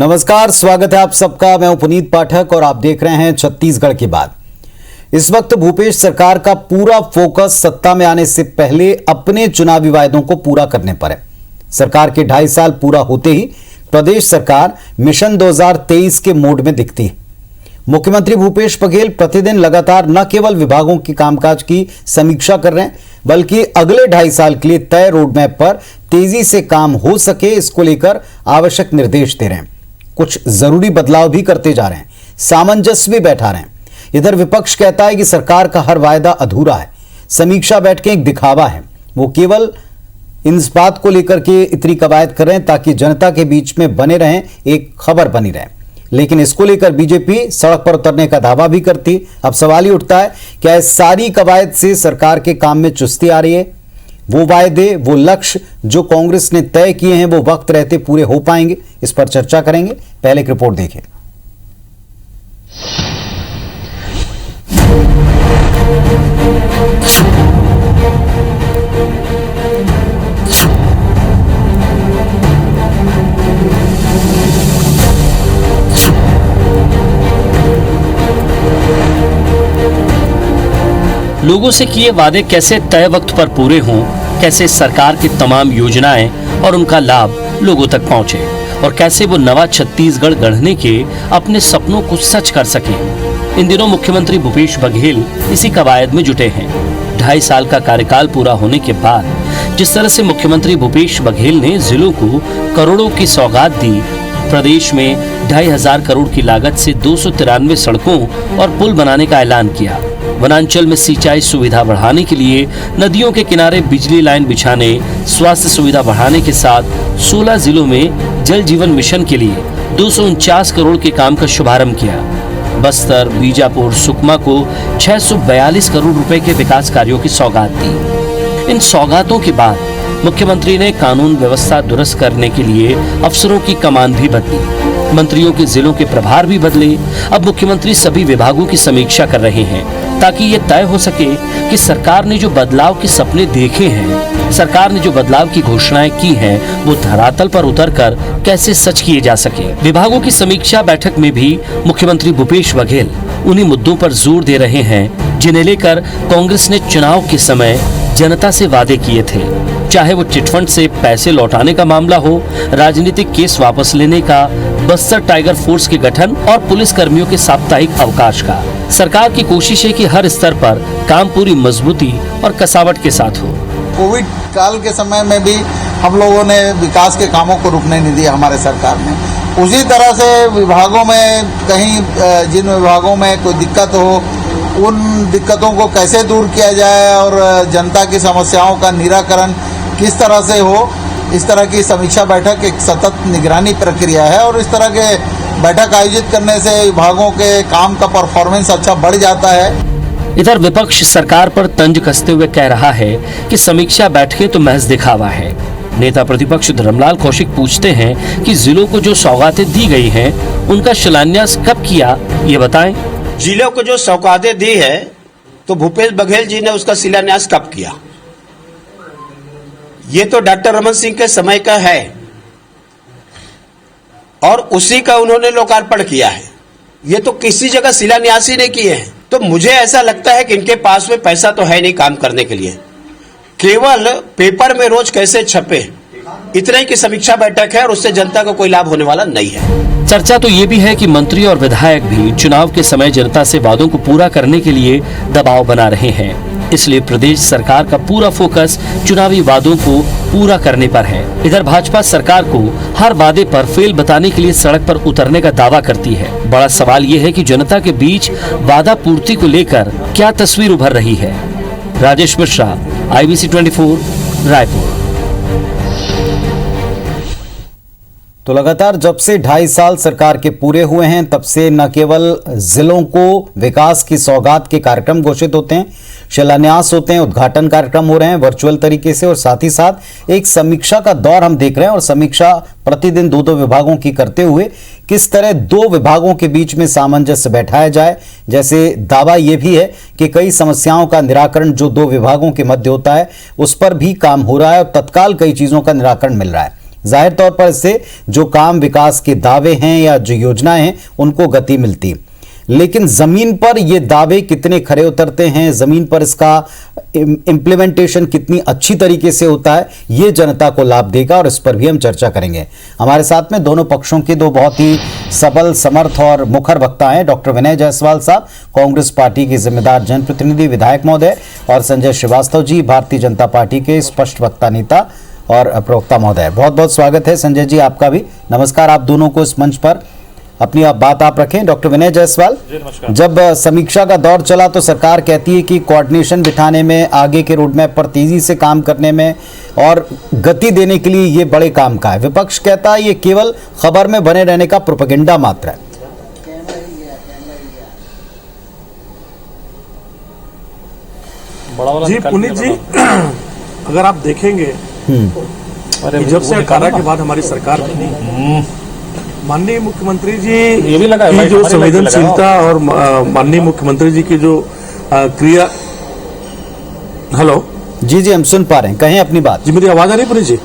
नमस्कार, स्वागत है आप सबका। मैं हूं पुनीत पाठक और आप देख रहे हैं छत्तीसगढ़ की बात। इस वक्त भूपेश सरकार का पूरा फोकस सत्ता में आने से पहले अपने चुनावी वायदों को पूरा करने पर है। सरकार के 2.5 साल पूरा होते ही प्रदेश सरकार मिशन 2023 के मोड में दिखती है। मुख्यमंत्री भूपेश बघेल प्रतिदिन लगातार न केवल विभागों के कामकाज की समीक्षा कर रहे हैं, बल्कि अगले 2.5 साल के लिए तय रोडमैप पर तेजी से काम हो सके, इसको लेकर आवश्यक निर्देश दे रहे हैं। कुछ जरूरी बदलाव भी करते जा रहे हैं, सामंजस्य भी बैठा रहे हैं। इधर विपक्ष कहता है कि सरकार का हर वायदा अधूरा है, समीक्षा बैठकें एक दिखावा है। वो केवल इस बात को लेकर के इतनी कवायद कर रहे हैं ताकि जनता के बीच में बने रहें, एक खबर बनी रहे। लेकिन इसको लेकर बीजेपी सड़क पर उतरने का दावा भी करती। अब सवाल ही उठता है, क्या इस सारी कवायद से सरकार के काम में चुस्ती आ रही है? वो वायदे, वो लक्ष्य जो कांग्रेस ने तय किए हैं, वो वक्त रहते पूरे हो पाएंगे? इस पर चर्चा करेंगे। पहले एक रिपोर्ट देखें। लोगों से किए वादे कैसे तय वक्त पर पूरे हों, कैसे सरकार की तमाम योजनाएं और उनका लाभ लोगों तक पहुंचे और कैसे वो नवा छत्तीसगढ़ गढ़ने के अपने सपनों को सच कर सके। इन दिनों मुख्यमंत्री भूपेश बघेल इसी कवायद में जुटे हैं। 2.5 साल का कार्यकाल पूरा होने के बाद जिस तरह से मुख्यमंत्री भूपेश बघेल ने जिलों को करोड़ों की सौगात दी, प्रदेश में 2,500 करोड़ की लागत से 293 सड़कों और पुल बनाने का ऐलान किया, वनांचल में सिंचाई सुविधा बढ़ाने के लिए नदियों के किनारे बिजली लाइन बिछाने, स्वास्थ्य सुविधा बढ़ाने के साथ 16 जिलों में जल जीवन मिशन के लिए 249 करोड़ के काम का शुभारंभ किया। बस्तर, बीजापुर, सुकमा को 642 करोड़ रुपए के विकास कार्यों की सौगात दी। इन सौगातों के बाद मुख्यमंत्री ने कानून व्यवस्था दुरुस्त करने के लिए अफसरों की कमान भी बदली, मंत्रियों के जिलों के प्रभार भी बदले। अब मुख्यमंत्री सभी विभागों की समीक्षा कर रहे हैं ताकि ये तय हो सके कि सरकार ने जो बदलाव के सपने देखे हैं, सरकार ने जो बदलाव की घोषणाएं की हैं, वो धरातल पर उतरकर कैसे सच किए जा सके। विभागों की समीक्षा बैठक में भी मुख्यमंत्री भूपेश बघेल उन्हीं मुद्दों पर जोर दे रहे हैं जिन्हें लेकर कांग्रेस ने चुनाव के समय जनता से वादे किए थे। चाहे वो चिटफंड से पैसे लौटाने का मामला हो, राजनीतिक केस वापस लेने का, बस्तर टाइगर फोर्स के गठन और पुलिस कर्मियों के साप्ताहिक अवकाश का। सरकार की कोशिश है कि हर स्तर पर काम पूरी मजबूती और कसावट के साथ हो। कोविड काल के समय में भी हम लोगों ने विकास के कामों को रुकने नहीं दिया हमारे सरकार ने। उसी तरह से विभागों में कहीं जिन विभागों में कोई दिक्कत हो, उन दिक्कतों को कैसे दूर किया जाए और जनता की समस्याओं का निराकरण किस तरह से हो, इस तरह की समीक्षा बैठक एक सतत निगरानी प्रक्रिया है। और इस तरह के बैठक आयोजित करने से विभागों के काम का परफॉर्मेंस अच्छा बढ़ जाता है। इधर विपक्ष सरकार पर तंज कसते हुए कह रहा है कि समीक्षा बैठकें तो महज दिखावा है। नेता प्रतिपक्ष धर्मलाल कौशिक पूछते हैं कि जिलों को जो सौगातें दी गई हैं, उनका शिलान्यास कब किया, ये बताएं। जिलों को जो सौगातें दी है तो भूपेश बघेल जी ने उसका शिलान्यास कब किया? ये तो डॉक्टर रमन सिंह के समय का है और उसी का उन्होंने लोकार्पण किया है। ये तो किसी जगह शिलान्यास ही नहीं किए हैं। तो मुझे ऐसा लगता है कि इनके पास में पैसा तो है नहीं काम करने के लिए, केवल पेपर में रोज कैसे छपे, इतने की समीक्षा बैठक है और उससे जनता को कोई लाभ होने वाला नहीं है। चर्चा तो ये भी है कि मंत्री और विधायक भी चुनाव के समय जनता से वादों को पूरा करने के लिए दबाव बना रहे हैं। इसलिए प्रदेश सरकार का पूरा फोकस चुनावी वादों को पूरा करने पर है। इधर भाजपा सरकार को हर वादे पर फेल बताने के लिए सड़क पर उतरने का दावा करती है। बड़ा सवाल ये है कि जनता के बीच वादा पूर्ति को लेकर क्या तस्वीर उभर रही है। राजेश मिश्रा, IBC 24, रायपुर। तो लगातार जब से 2.5 साल सरकार के पूरे हुए हैं, तब से न केवल जिलों को विकास की सौगात के कार्यक्रम घोषित होते हैं, शिलान्यास होते हैं, उद्घाटन कार्यक्रम हो रहे हैं वर्चुअल तरीके से, और साथ ही साथ एक समीक्षा का दौर हम देख रहे हैं। और समीक्षा प्रतिदिन 2-2 विभागों की करते हुए किस तरह 2 विभागों के बीच में सामंजस्य बैठाया जाए। जैसे दावा यह भी है कि कई समस्याओं का निराकरण जो 2 विभागों के मध्य होता है, उस पर भी काम हो रहा है और तत्काल कई चीजों का निराकरण मिल रहा है। जाहिर तौर पर इससे जो काम विकास के दावे हैं या जो योजनाएं हैं उनको गति मिलती, लेकिन जमीन पर ये दावे कितने खरे उतरते हैं, जमीन पर इसका इंप्लीमेंटेशन कितनी अच्छी तरीके से होता है, ये जनता को लाभ देगा और इस पर भी हम चर्चा करेंगे। हमारे साथ में दोनों पक्षों के दो बहुत ही सबल, समर्थ और मुखर वक्ता हैं। डॉक्टर विनय जायसवाल साहब, कांग्रेस पार्टी के जिम्मेदार जनप्रतिनिधि विधायक महोदय, और संजय श्रीवास्तव जी, भारतीय जनता पार्टी के स्पष्ट वक्ता नेता और प्रवक्ता महोदय। बहुत बहुत स्वागत है संजय जी आपका भी। नमस्कार आप दोनों को इस मंच पर। अपनी बात आप रखें। डॉक्टर विनय जायसवाल, जब समीक्षा का दौर चला तो सरकार कहती है कि कोऑर्डिनेशन बिठाने में, आगे के रोडमैप पर तेजी से काम करने में और गति देने के लिए ये बड़े काम का है। विपक्ष कहता है ये केवल खबर में बने रहने का प्रोपेगेंडा मात्र है। जी पुनीत जी, अगर आप देखेंगे कि जब से 18 के बाद हमारी सरकार बनी, माननीय मुख्यमंत्री जी की जो संवेदनशीलता और माननीय मुख्यमंत्री जी की जो क्रिया। हेलो जी जी हम सुन पा रहे हैं, कहें अपनी बात। जी मेरी आवाज आ रही है पुनीत जी?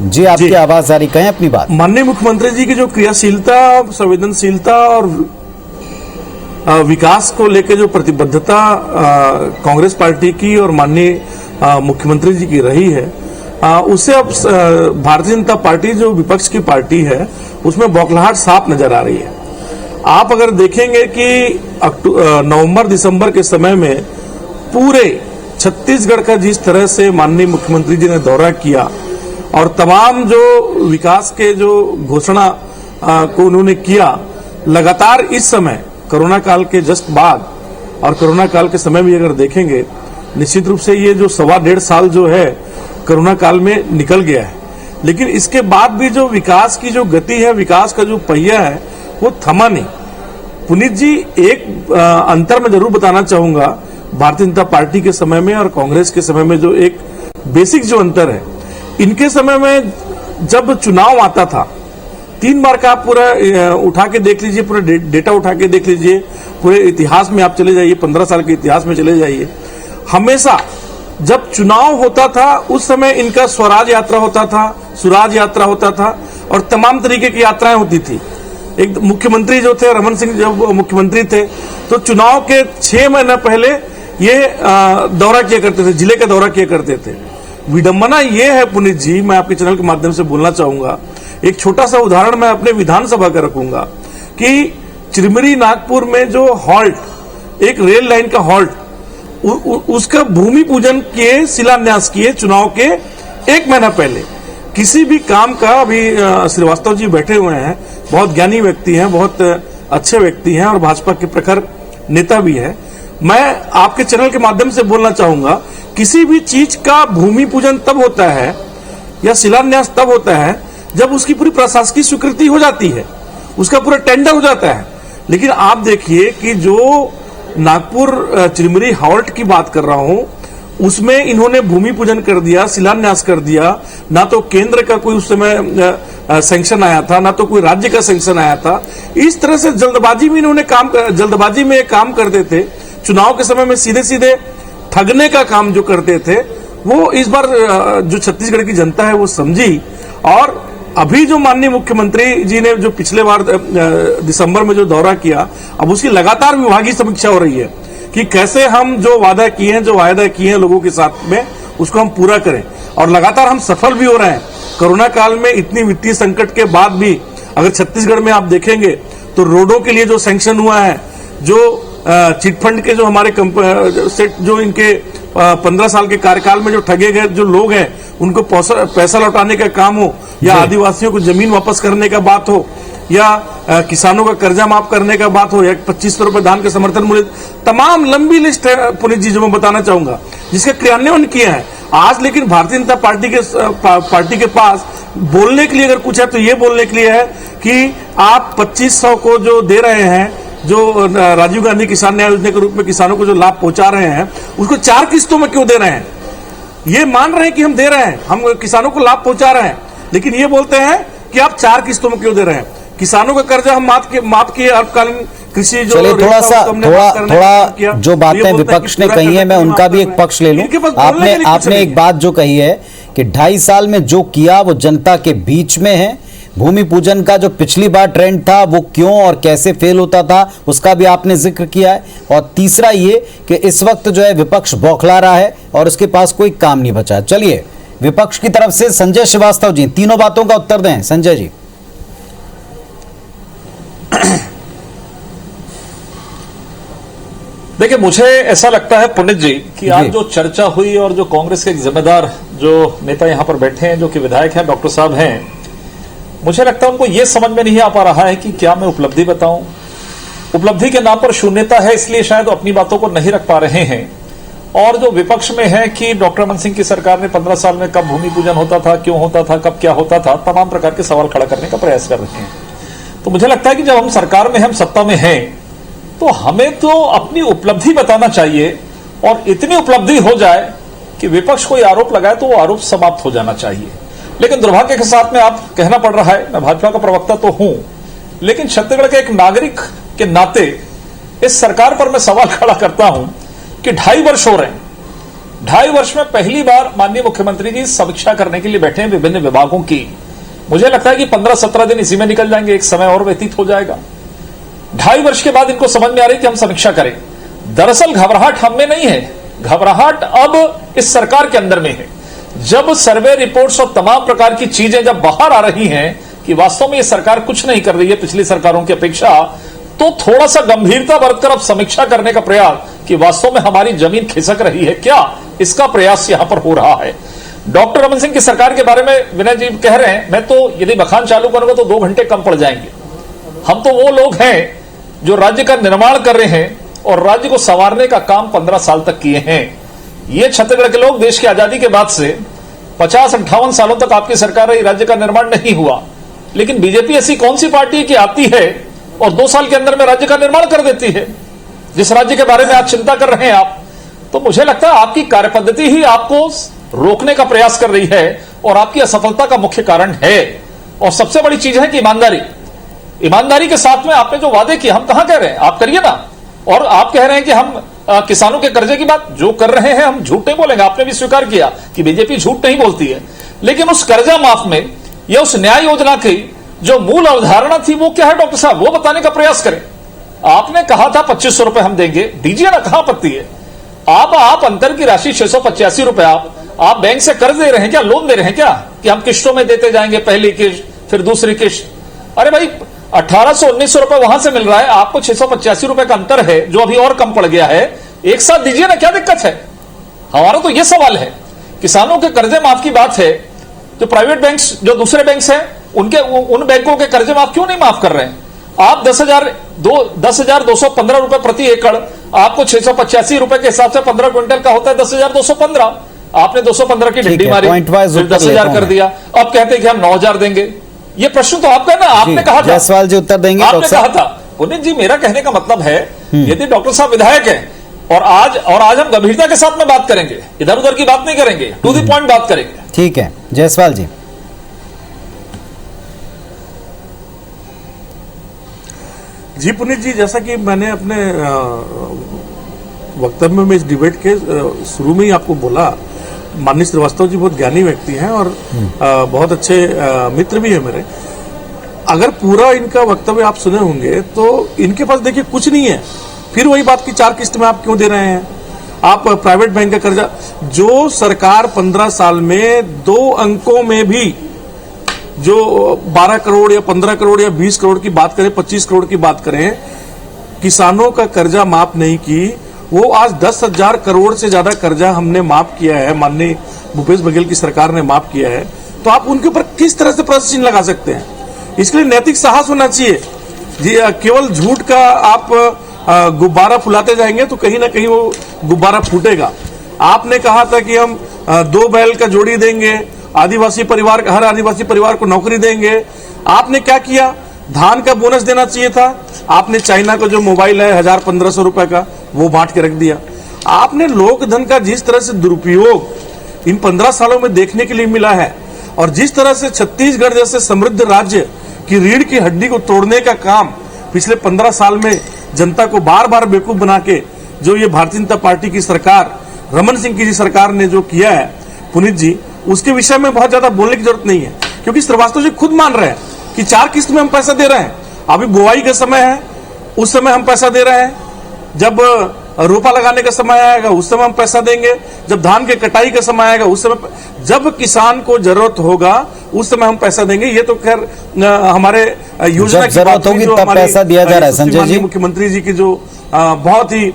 जी आपकी आवाज आ रही, कहें अपनी बात। माननीय मुख्यमंत्री जी की जो क्रियाशीलता, संवेदनशीलता और विकास को लेकर जो प्रतिबद्धता कांग्रेस पार्टी की और माननीय मुख्यमंत्री जी की रही है, उससे अब भारतीय जनता पार्टी जो विपक्ष की पार्टी है उसमें बौखलाहट साफ नजर आ रही है। आप अगर देखेंगे कि नवंबर दिसंबर के समय में पूरे छत्तीसगढ़ का जिस तरह से माननीय मुख्यमंत्री जी ने दौरा किया और तमाम जो विकास के जो घोषणा को उन्होंने किया, लगातार इस समय कोरोना काल के जस्ट बाद और कोरोना काल के समय भी अगर देखेंगे, निश्चित रूप से ये जो 1.25 साल जो है कोरोना काल में निकल गया है, लेकिन इसके बाद भी जो विकास की जो गति है, विकास का जो पहिया है वो थमा नहीं। पुनीत जी, एक अंतर मैं जरूर बताना चाहूंगा भारतीय जनता पार्टी के समय में और कांग्रेस के समय में। जो एक बेसिक जो अंतर है, इनके समय में जब चुनाव आता था, 3 बार का आप पूरा उठा के देख लीजिए, पूरा डेटा उठा के देख लीजिए, पूरे इतिहास में आप चले जाइए, 15 साल के इतिहास में चले जाइए, हमेशा जब चुनाव होता था उस समय इनका स्वराज यात्रा होता था, सुराज यात्रा होता था और तमाम तरीके की यात्राएं होती थी। एक मुख्यमंत्री जो थे, रमन सिंह जब मुख्यमंत्री थे, तो चुनाव के 6 महीने पहले ये दौरा किया करते थे, जिले का दौरा किया करते थे। विडंबना ये है पुनीत जी, मैं आपके चैनल के माध्यम से बोलना चाहूंगा, एक छोटा सा उदाहरण मैं अपने विधानसभा का रखूंगा कि चिरमिरी नागपुर में जो हॉल्ट, एक रेल लाइन का हॉल्ट, उसका भूमि पूजन किए, शिलान्यास किए चुनाव के 1 महीना पहले। किसी भी काम का, अभी श्रीवास्तव जी बैठे हुए हैं, बहुत ज्ञानी व्यक्ति हैं, बहुत अच्छे व्यक्ति हैं और भाजपा के प्रखर नेता भी है। मैं आपके चैनल के माध्यम से बोलना चाहूंगा, किसी भी चीज का भूमि पूजन तब होता है या शिलान्यास तब होता है जब उसकी पूरी प्रशासकीय स्वीकृति हो जाती है, उसका पूरा टेंडर हो जाता है। लेकिन आप देखिए कि जो नागपुर चिरमिरी हॉल्ट की बात कर रहा हूं, उसमें इन्होंने भूमि पूजन कर दिया, शिलान्यास कर दिया। ना तो केंद्र का कोई उस समय सैंक्शन आया था, ना तो कोई राज्य का सैंक्शन आया था। इस तरह से जल्दबाजी में इन्होंने जल्दबाजी में काम करते थे। चुनाव के समय में सीधे सीधे ठगने का काम जो करते थे, वो इस बार जो छत्तीसगढ़ की जनता है वो समझी। और अभी जो माननीय मुख्यमंत्री जी ने जो पिछले बार दिसंबर में जो दौरा किया, अब उसकी लगातार विभागीय समीक्षा हो रही है कि कैसे हम जो वादा किए हैं, जो वायदा किए हैं लोगों के साथ में, उसको हम पूरा करें। और लगातार हम सफल भी हो रहे हैं। कोरोना काल में इतनी वित्तीय संकट के बाद भी अगर छत्तीसगढ़ में आप देखेंगे तो रोडों के लिए जो सैंक्शन हुआ है, जो चिटफंड के जो हमारे जो इनके 15 साल के कार्यकाल में जो ठगे गए जो लोग हैं, उनको पैसा लौटाने का काम हो, या आदिवासियों को जमीन वापस करने का बात हो, या किसानों का कर्जा माफ करने का बात हो, या 2500 रुपए धान के समर्थन मूल्य, तमाम लंबी लिस्ट है पुनीत जी जो मैं बताना चाहूंगा, जिसका क्रियान्वयन किया है आज। लेकिन भारतीय जनता पार्टी के पास बोलने के लिए अगर कुछ है तो ये बोलने के लिए है कि आप 2500 को जो दे रहे हैं, जो राजीव गांधी किसान न्याय योजना के रूप में किसानों को जो लाभ पहुंचा रहे हैं, उसको 4 किस्तों में क्यों दे रहे हैं? ये मान रहे हैं कि हम दे रहे हैं, हम किसानों को लाभ पहुंचा रहे हैं, लेकिन ये बोलते हैं कि आप 4 किस्तों में क्यों दे रहे हैं? किसानों का कर्जा हम माफ किए अल्पकालीन कृषि जो चलिए थोड़ा सा किया, जो बातें विपक्ष ने कही है मैं उनका भी एक पक्ष ले लूं। आपने एक बात जो कही है कि 2.5 साल में जो किया वो जनता के बीच में है। भूमि पूजन का जो पिछली बार ट्रेंड था वो क्यों और कैसे फेल होता था उसका भी आपने जिक्र किया है। और तीसरा ये कि इस वक्त जो है विपक्ष बौखला रहा है और उसके पास कोई काम नहीं बचा। चलिए विपक्ष की तरफ से संजय श्रीवास्तव जी तीनों बातों का उत्तर दें। संजय जी। देखिए, मुझे ऐसा लगता है पुनित जी कि आज जो चर्चा हुई और जो कांग्रेस के जिम्मेदार जो नेता यहां पर बैठे हैं, जो कि विधायक हैं, डॉक्टर साहब हैं, मुझे लगता है उनको ये समझ में नहीं आ पा रहा है कि क्या मैं उपलब्धि बताऊं। उपलब्धि के नाम पर शून्यता है, इसलिए शायद अपनी बातों को नहीं रख पा रहे हैं। और जो विपक्ष में है कि डॉक्टर मन सिंह की सरकार ने 15 साल में कब भूमि पूजन होता था, क्यों होता था, कब क्या होता था, तमाम प्रकार के सवाल खड़ा करने का प्रयास कर रहे हैं। तो मुझे लगता है कि जब हम सरकार में, हम सत्ता में हैं, तो हमें तो अपनी उपलब्धि बताना चाहिए और इतनी उपलब्धि हो जाए कि विपक्ष कोई आरोप लगाए तो वो आरोप समाप्त हो जाना चाहिए। लेकिन दुर्भाग्य के साथ में आप कहना पड़ रहा है, मैं भाजपा का प्रवक्ता तो हूं, लेकिन छत्तीसगढ़ के एक नागरिक के नाते इस सरकार पर मैं सवाल खड़ा करता हूं कि 2.5 वर्ष हो रहे हैं। 2.5 वर्ष में पहली बार माननीय मुख्यमंत्री जी समीक्षा करने के लिए बैठे हैं विभिन्न विभागों की। मुझे लगता है कि 15-17 दिन इसी में निकल जाएंगे, एक समय और व्यतीत हो जाएगा। 2.5 वर्ष के बाद इनको समझ में आ रही कि हम समीक्षा करें। दरअसल घबराहट हम में नहीं है, घबराहट अब इस सरकार के अंदर में है। जब सर्वे रिपोर्ट्स और तमाम प्रकार की चीजें जब बाहर आ रही हैं कि वास्तव में ये सरकार कुछ नहीं कर रही है पिछली सरकारों की अपेक्षा, तो थोड़ा सा गंभीरता बरतकर अब समीक्षा करने का प्रयास कि वास्तव में हमारी जमीन खिसक रही है क्या, इसका प्रयास यहां पर हो रहा है। डॉक्टर रमन सिंह की सरकार के बारे में विनय जी कह रहे हैं, मैं तो यदि बखान चालू करूंगा तो 2 घंटे कम पड़ जाएंगे। हम तो वो लोग हैं जो राज्य का निर्माण कर रहे हैं और राज्य को संवारने का काम 15 साल तक किए हैं। ये छत्तीसगढ़ के लोग देश की आजादी के बाद से 50-58 सालों तक आपकी सरकार रही, राज्य का निर्माण नहीं हुआ। लेकिन बीजेपी ऐसी कौन सी पार्टी की आती है और 2 साल के अंदर में राज्य का निर्माण कर देती है, जिस राज्य के बारे में आज चिंता कर रहे हैं आप। तो मुझे लगता है आपकी कार्यपद्धति ही आपको रोकने का प्रयास कर रही है और आपकी असफलता का मुख्य कारण है। और सबसे बड़ी चीज है कि ईमानदारी के साथ में आपने जो वादे किए, हम कहां कह रहे हैं, आप करिए ना। और आप कह रहे हैं कि हम किसानों के कर्जे की बात जो कर रहे हैं हम झूठ नहीं बोलेंगे। आपने भी स्वीकार किया कि बीजेपी झूठ नहीं बोलती है, लेकिन उस कर्जा माफ में या उस न्याय योजना की जो मूल अवधारणा थी वो क्या है डॉक्टर साहब, वो बताने का प्रयास करें। आपने कहा था 2500 रुपए हम देंगे, दीजिए ना, कहां आपत्ति है। आप अंतर की राशि 685 रुपए आप बैंक से कर्ज दे रहे हैं क्या, लोन दे रहे हैं क्या कि हम किस्तों में देते जाएंगे, पहली किस्त फिर दूसरी किस्त। अरे भाई 1800-1900 रुपए वहां से मिल रहा है, आपको 685 रुपए का अंतर है जो अभी और कम पड़ गया है, एक साथ दीजिए ना, क्या दिक्कत है। हमारा तो यह सवाल है। किसानों के कर्जे माफ की बात है, जो प्राइवेट बैंक्स, जो दूसरे बैंक्स हैं, उन बैंकों के कर्जे माफ क्यों नहीं माफ कर रहे हैं। आप 10,215 रुपए प्रति एकड़, आपको 685 रुपए के हिसाब से 15 क्विंटल का होता है 10,215। आपने 215 की ढिड्डी मारी, फिर 10,000 कर दिया, अब कहते हैं कि हम 9,000 देंगे। ये प्रश्न तो आपका ना, आपने कहा था, जायसवाल जी उत्तर देंगे। आपने कहा था। पुनीत जी, मेरा कहने का मतलब है यदि डॉक्टर साहब विधायक हैं और आज हम गंभीरता के साथ में बात करेंगे, इधर उधर की बात नहीं करेंगे, टू द पॉइंट बात करेंगे। ठीक है जायसवाल जी। जी पुनीत जी, जैसा कि मैंने अपने वक्तव्य में इस डिबेट के शुरू में ही आपको बोला, माननीय श्रीवास्तव जी बहुत ज्ञानी व्यक्ति हैं और बहुत अच्छे मित्र भी है मेरे। अगर पूरा इनका वक्तव्य आप सुने होंगे तो इनके पास देखिए कुछ नहीं है। फिर वही बात की 4 किस्त में आप क्यों दे रहे हैं। आप प्राइवेट बैंक का कर्जा, जो सरकार 15 साल में 2 अंकों में भी जो 12 करोड़ या 15 करोड़ या 20 करोड़ की बात करें, 25 करोड़ की बात करें, किसानों का कर्जा माफ नहीं की, वो आज 10,000 करोड़ से ज्यादा कर्जा हमने माफ किया है, माननीय भूपेश बघेल की सरकार ने माफ किया है। तो आप उनके ऊपर किस तरह से प्रश्न चिन्ह लगा सकते हैं। इसके लिए नैतिक साहस होना चाहिए जी। केवल झूठ का आप गुब्बारा फुलाते जाएंगे तो कहीं ना कहीं वो गुब्बारा फूटेगा। आपने कहा था कि हम 2 बैल का जोड़ी देंगे, आदिवासी परिवार, हर आदिवासी परिवार को नौकरी देंगे। आपने क्या किया, धान का बोनस देना चाहिए था, आपने चाइना का जो मोबाइल है 1,000-1,500 रुपए का, वो बांट के रख दिया। आपने लोक धन का जिस तरह से दुरुपयोग इन 15 सालों में देखने के लिए मिला है और जिस तरह से छत्तीसगढ़ जैसे समृद्ध राज्य की रीढ़ की हड्डी को तोड़ने का काम पिछले 15 साल में जनता को बार बार बेवकूफ बना के जो ये भारतीय जनता पार्टी की सरकार, रमन सिंह की जी सरकार ने जो किया है पुनीत जी, उसके विषय में बहुत ज्यादा बोलने की जरूरत नहीं है, क्योंकि श्रीवास्तव जी खुद मान रहे हैं कि 4 किस्त में हम पैसा दे रहे हैं। अभी बुआई का समय है, उस समय हम पैसा दे रहे हैं, जब रोपा लगाने का समय आएगा उस समय हम पैसा देंगे, जब धान के कटाई का समय आएगा उस समय, जब किसान को जरूरत होगा उस समय हम पैसा देंगे। ये तो खैर हमारे योजना की बात होगी, तब पैसा दिया जा रहा है। संजय जी, मुख्यमंत्री जी की जो बहुत ही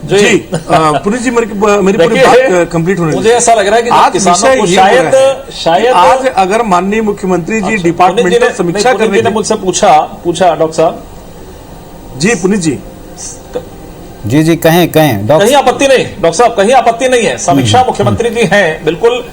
जी पुनीत जी मेरी पूरी बात कंप्लीट होने, मुझे ऐसा लग रहा है कि आज किसानों को शायद आज अगर माननीय मुख्यमंत्री जी डिपार्टमेंटल समीक्षा करने ने मुझसे पूछा डॉक्टर साहब जी, पुनीत जी जी कहें कहीं आपत्ति नहीं डॉक्टर साहब, कहीं आपत्ति नहीं है। समीक्षा मुख्यमंत्री जी हैं, बिल्कुल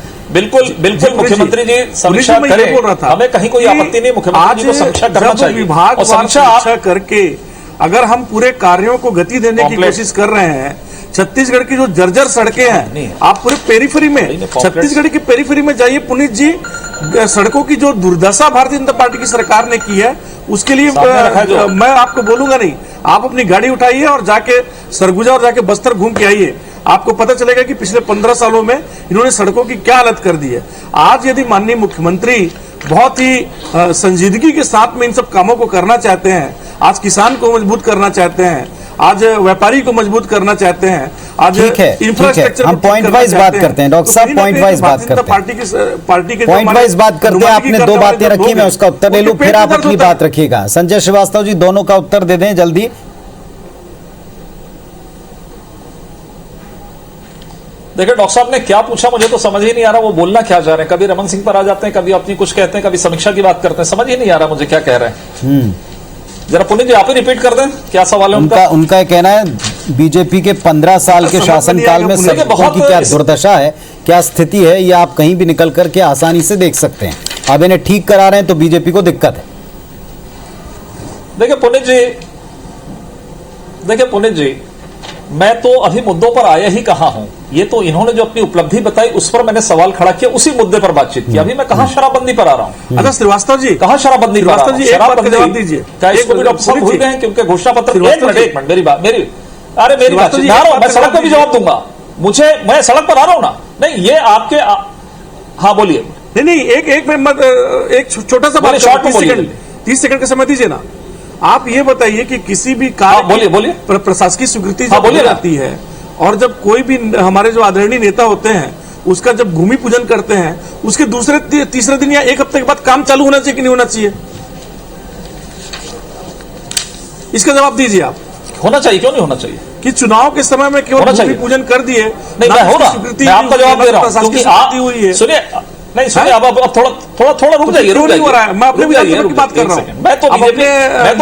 मुख्यमंत्री जी समीक्षा करें, हमें कहीं कोई आपत्ति नहीं, मुख्यमंत्री जी को समीक्षा करना चाहिए। विभाग समीक्षा करके अगर हम पूरे कार्यों को गति देने की कोशिश कर रहे हैं, छत्तीसगढ़ की जो जर्जर सड़कें हैं, आप पूरे पेरीफेरी में, छत्तीसगढ़ की पेरीफेरी में जाइए पुनीत जी, सड़कों की जो दुर्दशा भारतीय जनता पार्टी की सरकार ने की है, उसके लिए मैं आपको बोलूंगा नहीं, आप अपनी गाड़ी उठाइए और जाके सरगुजा और जाके बस्तर घूम के आइए, आपको पता चलेगा कि पिछले 15 सालों में इन्होंने सड़कों की क्या हालत कर दी है। आज यदि माननीय मुख्यमंत्री बहुत ही संजीदगी के साथ में इन सब कामों को करना चाहते हैं, आज किसान को मजबूत करना चाहते हैं, आज व्यापारी को मजबूत करना चाहते हैं, आज इंफ्रास्ट्रक्चर, हम पॉइंट वाइज बात करते हैं डॉक्टर साहब, पॉइंट वाइज बात करते हैं, पार्टी के पॉइंट वाइज बात करते हैं। आपने 2 बातें रखी, मैं उसका उत्तर ले लूं, फिर आप अपनी बात रखिएगा। संजय श्रीवास्तव जी दोनों का उत्तर दे दें जल्दी। देखिए डॉक्टर साहब ने क्या पूछा मुझे तो समझ ही नहीं आ रहा, वो बोलना क्या चाह रहे हैं। कभी रमन सिंह पर आ जाते हैं, कभी अपनी कुछ कहते हैं, कभी समीक्षा की बात करते हैं, समझ ही नहीं आ रहा मुझे क्या कह रहे हैं। जरा पुनीत जी आप ही रिपीट कर दें, क्या सवाल है उनका कहना है बीजेपी के 15 साल के शासनकाल में सड़कों की क्या दुर्दशा है, क्या स्थिति है, ये आप कहीं भी निकल करके आसानी से देख सकते हैं। अब इन्हें ठीक करा रहे हैं तो बीजेपी को दिक्कत है। देखिए पुनीत जी, मैं तो अभी मुद्दों पर आया ही कहां हूं। ये तो इन्होंने जो अपनी उपलब्धि बताई उस पर मैंने सवाल खड़ा किया, उसी मुद्दे पर बातचीत की। अभी मैं कहां शराबबंदी पर आ रहा हूं। अच्छा श्रीवास्तव जी, कहां शराबबंदी पर आ रहा हूं? शराबबंदी जवाब दीजिए, क्या इसको भी डॉक्टर साहब भूल गए हैं? क्योंकि घोषणा पत्र, एक मिनट मेरी बात मैं सड़क पर भी जवाब दूंगा, मैं सड़क पर आ रहा हूं ना। नहीं ये आपके हाँ बोलिए। नहीं एक छोटा सा बात, 30 सेकंड का समय दीजिए ना। आप ये बताइए कि किसी भी कार्य बोलिए प्रशासकीय स्वीकृति जब हो जाती है और जब कोई भी हमारे जो आदरणीय नेता होते हैं उसका जब भूमि पूजन करते हैं, उसके दूसरे तीसरे दिन या 1 हफ्ते के बाद काम चालू होना चाहिए कि नहीं होना चाहिए? इसका जवाब दीजिए आप। होना चाहिए, क्यों नहीं होना चाहिए? कि चुनाव के समय में केवल भूमि पूजन कर दिए, नहीं मैं आपका जवाब दे रहा हूं, क्योंकि सुनिए नहीं सुनिए, अब थोड़ा रुक जाइए, मैं अपने विधायकों की बात कर रहा हूं। मैं तो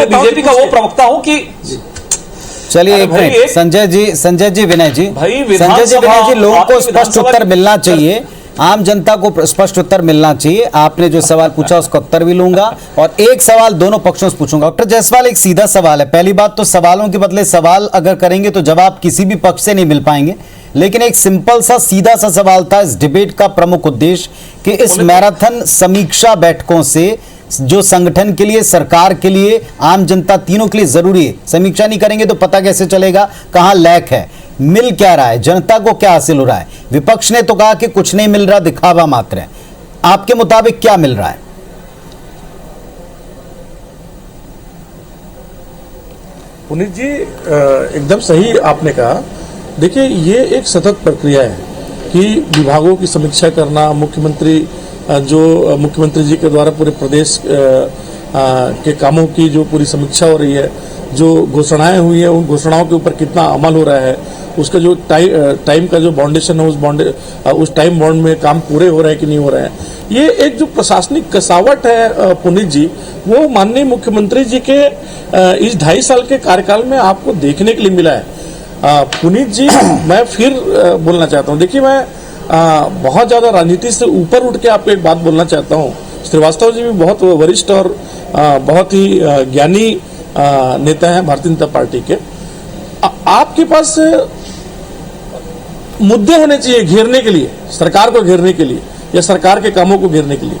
बीजेपी का वो प्रवक्ता हूं कि चलिए एक मिनट, संजय जी विनय जी लोगों को स्पष्ट उत्तर मिलना चाहिए, आम जनता को स्पष्ट उत्तर मिलना चाहिए। आपने जो सवाल पूछा उसका उत्तर भी लूंगा और एक सवाल दोनों पक्षों से पूछूंगा। डॉक्टर जायसवाल, एक सीधा सवाल है। पहली बात तो सवालों के बदले सवाल अगर करेंगे तो जवाब किसी भी पक्ष से नहीं मिल पाएंगे, लेकिन एक सिंपल सा सीधा सा सवाल था। इस डिबेट का प्रमुख उद्देश्य कि इस मैराथन समीक्षा बैठकों से जो संगठन के लिए, सरकार के लिए, आम जनता, तीनों के लिए जरूरी है। समीक्षा नहीं करेंगे तो पता कैसे चलेगा कहां लैक है, मिल क्या रहा है, जनता को क्या हासिल हो रहा है। विपक्ष ने तो कहा कि कुछ नहीं मिल रहा, दिखावा मात्र है। आपके मुताबिक क्या मिल रहा है? पुनीत जी एकदम सही आपने कहा। देखिए ये एक सतत प्रक्रिया है कि विभागों की समीक्षा करना, मुख्यमंत्री जी के द्वारा पूरे प्रदेश के कामों की जो पूरी समीक्षा हो रही है, जो घोषणाएं हुई है उन घोषणाओं के ऊपर कितना अमल हो रहा है, उसका जो टाइम का जो बाउंडेशन है उस टाइम बाउंड में काम पूरे हो रहे हैं कि नहीं हो रहे हैं। ये एक जो प्रशासनिक कसावट है पुनीत जी, वो माननीय मुख्यमंत्री जी के इस 2.5 साल के कार्यकाल में आपको देखने के लिए मिला है। पुनीत जी मैं फिर बोलना चाहता हूँ, देखिए मैं बहुत ज्यादा राजनीति से ऊपर उठ के आपको एक बात बोलना चाहता हूँ। श्रीवास्तव जी भी बहुत वरिष्ठ और बहुत ही ज्ञानी नेता हैं भारतीय जनता पार्टी के। आपके पास मुद्दे होने चाहिए घेरने के लिए, सरकार को घेरने के लिए या सरकार के कामों को घेरने के लिए।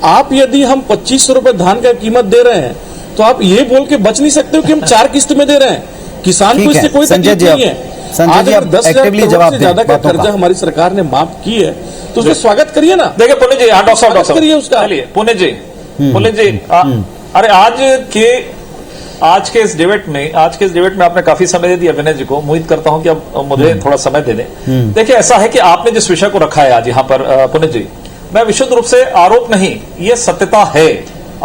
आप यदि हम 2500 रुपए धान का कीमत दे रहे हैं तो आप ये बोल के बच नहीं सकते हो कि हम 4 किस्त में दे रहे हैं। किसान को इससे कोई संजय तकलीफ जी, नहीं है। संजय आज जी, अगर आप 10,000 एक्टिवली करोड़ जवाब से दें ज्यादा का बातों का। कर्जा हमारी सरकार ने माफ की है, तो उसका स्वागत करिए ना। देखिए पुनित जी, हाँ डॉक्टर साहब करिए उसका। चलिए पुनित जी, अरे आज के इस डिबेट में आपने काफी समय दे दिया विनय जी को। उम्मीद करता हूं कि अब मुझे थोड़ा समय दे दें। देखिए ऐसा है कि आपने जिस विषय को रखा है आज यहाँ पर पुनित जी, मैं विशुद्ध रूप से आरोप नहीं, ये सत्यता है।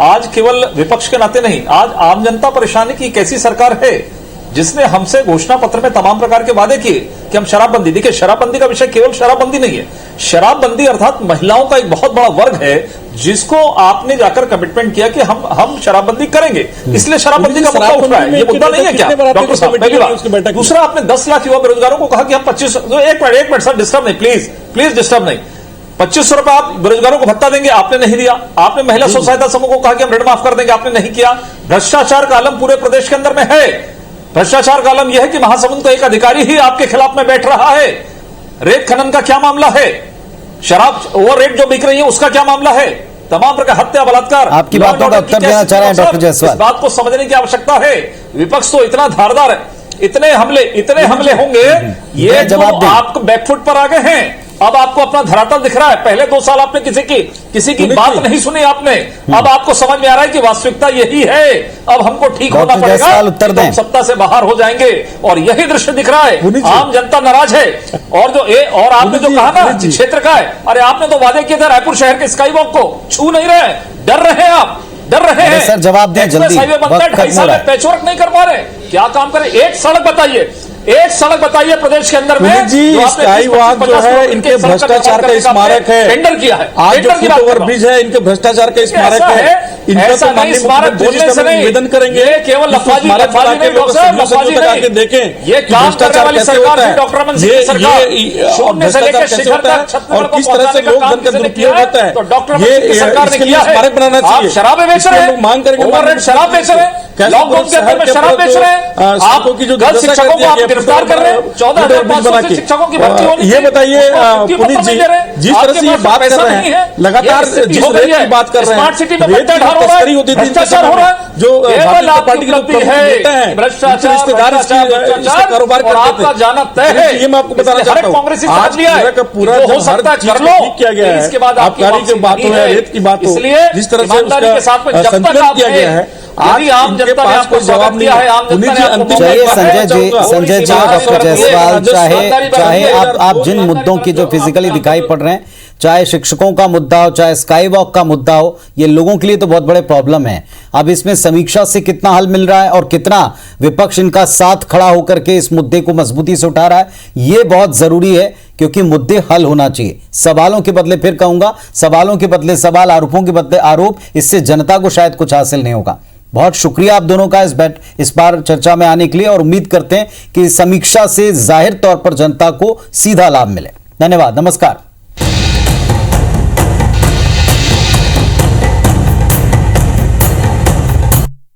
आज केवल विपक्ष के नाते नहीं, आज आम जनता परेशान है कि कैसी सरकार है जिसने हमसे घोषणा पत्र में तमाम प्रकार के वादे किए कि हम शराबबंदी, देखिए शराबबंदी का विषय केवल शराबबंदी नहीं है। शराबबंदी अर्थात महिलाओं का एक बहुत बड़ा वर्ग है जिसको आपने जाकर कमिटमेंट किया कि हम शराबबंदी करेंगे, इसलिए शराबबंदी का मुद्दा उठ रहा है। ये मुद्दा नहीं है क्या डॉक्टर साहब? पहली बात। दूसरा, आपने 10 लाख युवा बेरोजगारों को कहा कि हम 25, एक मिनट सर, डिस्टर्ब नहीं, प्लीज डिस्टर्ब नहीं। 2500 रुपए आप बेरोजगारों को भत्ता देंगे, आपने नहीं दिया। आपने महिला स्व सहायता समूह को कहा कि हम ऋण माफ कर देंगे, आपने नहीं किया। भ्रष्टाचार का आलम पूरे प्रदेश के अंदर में है। भ्रष्टाचार का आलम यह है कि महासमुंद का एक अधिकारी ही आपके खिलाफ में बैठ रहा है। रेत खनन का क्या मामला है? शराब ओवर रेट जो बिक रही है उसका क्या मामला है? तमाम प्रकार हत्या, बलात्कार। आपकी बातों का उत्तर देना चाह रहे हैं डॉक्टर जायसवाल। इस बात को समझने की आवश्यकता है। विपक्ष तो इतना धारदार है, इतने हमले होंगे, ये जवाब आपको बैकफुट पर आ गए हैं। अब आपको अपना धरातल दिख रहा है। पहले 2 साल आपने किसी की बात नहीं सुनी आपने। अब आपको समझ में आ रहा है कि वास्तविकता यही है। अब हमको ठीक होना पड़ेगा, उत्तर दें। सत्ता से बाहर हो जाएंगे और यही दृश्य दिख रहा है। आम जनता नाराज है। और आपने जो कहा ना क्षेत्र का है, अरे आपने तो वादे किए थे रायपुर शहर के स्काई वॉक को छू नहीं रहे, डर रहे हैं आप, डर रहे हैं। सर जवाब दें जल्दी, हाईवे बनता है, 2.5 साल में पैचवर्क नहीं कर पा रहे, क्या काम करें? एक सड़क बताइए प्रदेश के अंदर में जी। स्काई वॉक जो है इनके भ्रष्टाचार का स्मारक है, टेंडर किया है। आज जो फुट ओवर ब्रिज है इनके भ्रष्टाचार का स्मारक है। इनका तो माननीय मुख्यमंत्री से निवेदन करेंगे, केवल लफाजी नहीं देखें ये काम करने वाली सरकार है डॉक्टर रमन सिंह की सरकार। शून्य से लेकर शिखर तक और किस तरह से लोग धन का दुरुपयोग होता है, तो डॉक्टर ये सरकार ने किया है। स्मारक बनाना चाहिए। शराब बेच रहे हैं, मांग करेंगे, शराब बेच रहे हैं, लॉकडाउन के अंदर में शराब बेच रहे हैं। आप गर्ल्स शिक्षकों को आप गिरफ्तार कर रहे हैं। 14,500 शिक्षकों की भर्ती होनी। ये बताइए पुनीत जी, जिस तरह से ये बात कर रहे हैं, लगातार जिस रेट की बात कर रहे हैं, रेट की तस्करी होती थी, जो भारतीय जनता पार्टी के लोग नेता हैं, रिश्तेदार इसका कारोबार करते थे। ये मैं आपको बताना चाहता हूँ, आज पूरा का पूरा हो सकता है ठीक किया गया है। आबकारी की बात हो, रेट की बात हो, जिस तरह से उसका संतुलन किया गया है, आज आम जनता ने आपको जवाब नहीं है। चलिए संजय जी और डॉक्टर जायसवाल, चाहे आप जिन मुद्दों की जो फिजिकली दिखाई पड़ रहे हैं, चाहे शिक्षकों का मुद्दा हो, चाहे स्काई वॉक का मुद्दा हो, ये लोगों के लिए तो बहुत बड़े प्रॉब्लम है। अब इसमें समीक्षा से कितना हल मिल रहा है और कितना विपक्ष इनका साथ खड़ा होकर के इस मुद्दे को मजबूती से उठा रहा है, ये बहुत जरूरी है, क्योंकि मुद्दे हल होना चाहिए। सवालों के बदले, फिर कहूंगा, सवालों के बदले सवाल, आरोपों के बदले आरोप, इससे जनता को शायद कुछ हासिल नहीं होगा। बहुत शुक्रिया आप दोनों का इस बार चर्चा में आने के लिए, और उम्मीद करते हैं कि समीक्षा से जाहिर तौर पर जनता को सीधा लाभ मिले। धन्यवाद, नमस्कार।